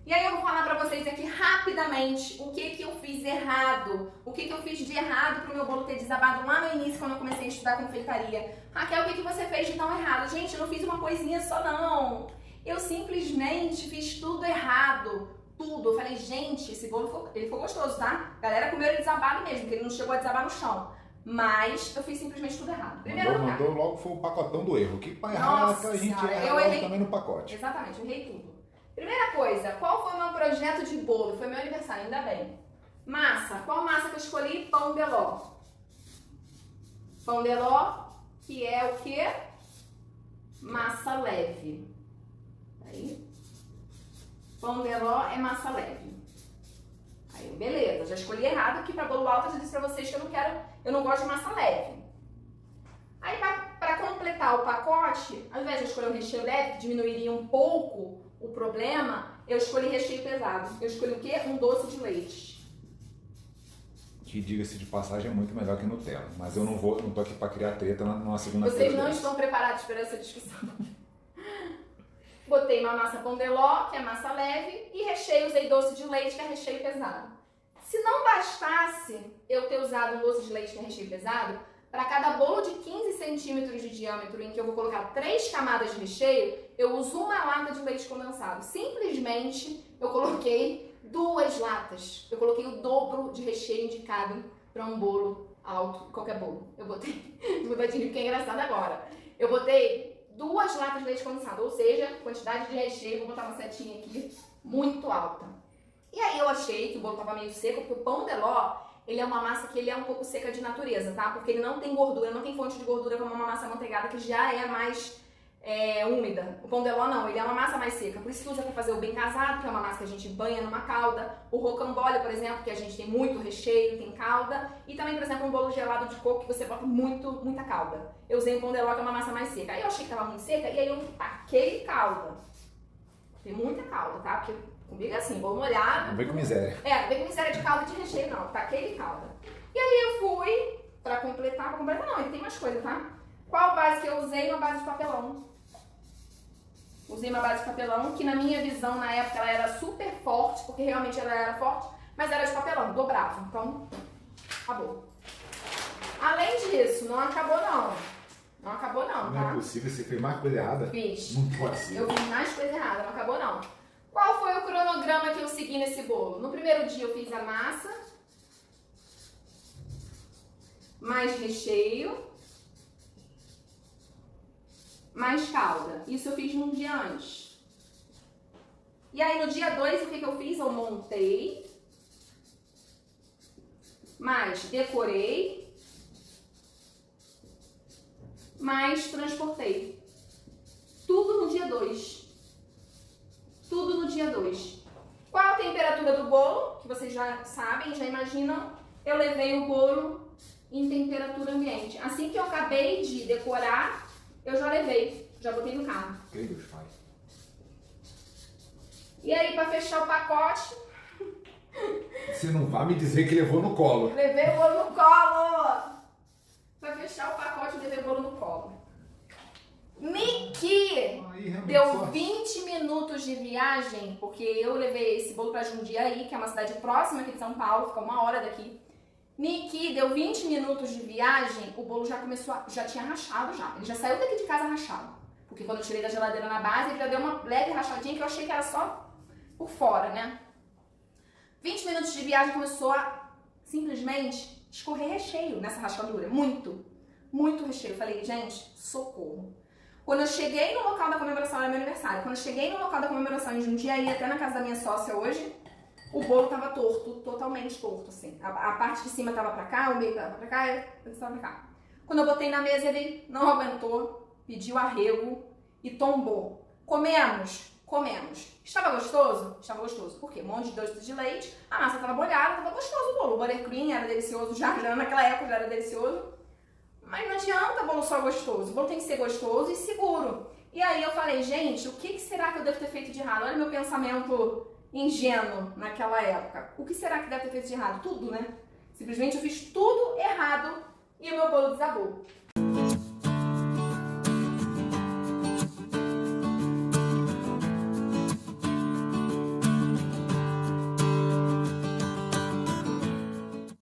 E aí eu vou falar pra vocês aqui rapidamente o que eu fiz errado, o que eu fiz de errado pro meu bolo ter desabado lá no início quando eu comecei a estudar confeitaria. Raquel, o que você fez de tão errado? Gente, eu não fiz uma coisinha só não. Eu simplesmente fiz tudo errado, tudo. Eu falei, gente, esse bolo ele ficou gostoso, tá? A galera comeu ele desabado mesmo, porque ele não chegou a desabar no chão. Mas eu fiz simplesmente tudo errado. Mandou logo, foi o pacotão do erro. Que para errar, a gente erra também no pacote. Exatamente, eu errei tudo. Primeira coisa, qual foi o meu projeto de bolo? Foi meu aniversário, ainda bem. Massa, qual massa que eu escolhi? Pão de ló. Pão de ló, que é o quê? Massa leve. Aí. Pão de ló é massa leve. Aí, beleza, já escolhi errado, que para bolo alto eu já disse pra vocês que eu não gosto de massa leve. Aí, para completar o pacote, ao invés de eu escolher um recheio leve, que diminuiria um pouco o problema, eu escolhi recheio pesado. Eu escolhi o quê? Um doce de leite. Que, diga-se de passagem, é muito melhor que Nutella. Mas eu não tô aqui para criar treta numa segunda-feira. Vocês não estão preparados para essa discussão. Botei uma massa pão de ló, que é massa leve, e recheio, usei doce de leite, que é recheio pesado. Se não bastasse eu ter usado um doce de leite, que é recheio pesado, para cada bolo de 15 centímetros de diâmetro, em que eu vou colocar 3 camadas de recheio, eu uso uma lata de leite condensado. Simplesmente, eu coloquei 2 latas. Eu coloquei o dobro de recheio indicado para um bolo alto, qualquer bolo. Eu botei, vou dar de rir porque é engraçado agora. Eu botei 2 latas de leite condensado, ou seja, quantidade de recheio, vou botar uma setinha aqui, muito alta. E aí eu achei que o bolo estava meio seco, porque o pão de ló, ele é uma massa que ele é um pouco seca de natureza, tá? Porque ele não tem gordura, não tem fonte de gordura como uma massa amanteigada que já é mais úmida. O pão de ló não, ele é uma massa mais seca. Por isso que usa para fazer o bem casado, que é uma massa que a gente banha numa calda. O rocambole, por exemplo, que a gente tem muito recheio, tem calda. E também, por exemplo, um bolo gelado de coco que você bota muita calda. Eu usei o pão de ló, que é uma massa mais seca. Aí eu achei que tava muito seca e aí eu taquei calda. Tem muita calda, tá? Porque comigo é assim, bolo molhado. Não vem com miséria. Não vem com miséria de calda de recheio, não. Taquei calda. E aí eu fui, pra completar não, ele tem mais coisa, tá? Qual base que eu usei? Uma base de papelão. Usei uma base de papelão, que na minha visão, na época, ela era super forte, porque realmente ela era forte, mas era de papelão, dobrava. Então, acabou. Além disso, não acabou não. Não acabou não, tá? Não é possível, você fez mais coisa errada? Fiz. Não pode ser. Eu fiz mais coisa errada, não acabou não. Qual foi o cronograma que eu segui nesse bolo? No primeiro dia eu fiz a massa, mais recheio, mais calda. Isso eu fiz num dia antes. E aí no dia 2 o que eu fiz? Eu montei, mais decorei, mais transportei. Tudo no dia 2. Tudo no dia 2. Qual a temperatura do bolo? Que vocês já sabem, já imaginam. Eu levei o bolo em temperatura ambiente. Assim que eu acabei de decorar, eu já levei. Já botei no carro. Que Deus faz. E aí, para fechar o pacote... Você não vai me dizer que levou no colo. Levei o bolo no colo! Para fechar o pacote, eu levei o bolo no colo. Niki deu 20 minutos de viagem, porque eu levei esse bolo para Jundiaí, que é uma cidade próxima aqui de São Paulo, fica 1 hora daqui. Niki deu 20 minutos de viagem, o bolo já tinha rachado já. Ele já saiu daqui de casa rachado. Porque quando eu tirei da geladeira na base, ele já deu uma leve rachadinha que eu achei que era só por fora, né? 20 minutos de viagem começou a simplesmente escorrer recheio nessa rachadura. Muito recheio. Eu falei, gente, socorro. Quando eu cheguei no local da comemoração, era meu aniversário, quando eu cheguei no local da comemoração em Jundiaí, até na casa da minha sócia hoje, o bolo tava torto, totalmente torto, assim. A parte de cima tava pra cá, o meio tava pra cá, e o tava pra cá. Quando eu botei na mesa, ele não aguentou, pediu arrego e tombou. Comemos. Estava gostoso? Estava gostoso. Por quê? Um monte de doce de leite, a massa tava molhada, tava gostoso o bolo. O buttercream era delicioso, já naquela época já era delicioso. Mas não adianta bolo só gostoso, o bolo tem que ser gostoso e seguro. E aí eu falei, gente, o que será que eu devo ter feito de errado? Olha meu pensamento ingênuo naquela época. O que será que deve ter feito de errado? Tudo, né? Simplesmente eu fiz tudo errado e o meu bolo desabou.